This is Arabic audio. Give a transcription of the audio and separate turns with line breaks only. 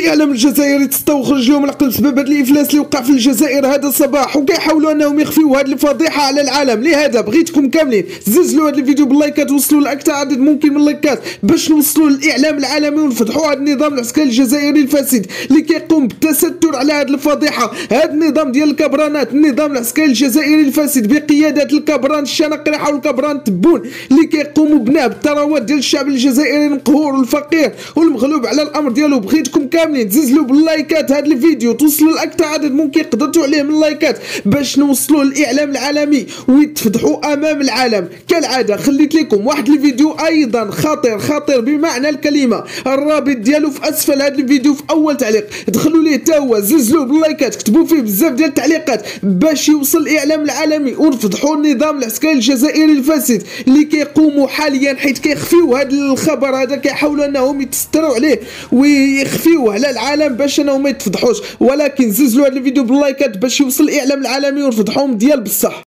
الاعلام الجزائري تستخرج لهم العقل بسبب هذا الافلاس اللي وقع في الجزائر هذا الصباح، وكيحاولوا انهم يخفيو هذه الفضيحه على العالم. لهذا بغيتكم كاملين زلزلوا هذا الفيديو باللايكات، وصلوا لاكثر عدد ممكن من اللايكات باش نوصلوا للاعلام العالمي ونفضحوا هذا النظام العسكري الجزائري الفاسد اللي كيقوم بالتستر على هذه الفضيحه. هذا النظام ديال الكبرانات، النظام العسكري الجزائري الفاسد بقياده الكبران الشنقريحه والكبران التبون اللي كيقوموا بنهب الثروات ديال الشعب الجزائري المقهور والفقير والمغلوب على الامر ديالو. بغيتكم كاملين تزلزلوا باللايكات هذا الفيديو، توصلوا لاكثر عدد ممكن قدرتوا عليه من اللايكات باش نوصلوا للاعلام العالمي ويتفضحوا امام العالم. كالعاده خليت لكم واحد الفيديو ايضا خطير بمعنى الكلمه، الرابط ديالو في اسفل هذا الفيديو في اول تعليق، دخلوا ليه حتى هو، زلزلوه باللايكات، كتبوا فيه بزاف ديال التعليقات باش يوصل الاعلام العالمي ونفضحوا النظام العسكري الجزائري الفاسد اللي كيقوموا حاليا حيت كيخفيو هذا الخبر هذا، كيحاولوا انهم يتستروا عليه ويخفيوه على العالم باش انهم ما يتفضحوش. ولكن زلزلوا هذا الفيديو باللايكات باش يوصل الاعلام العالمي ونفضحوهم ديال بصح.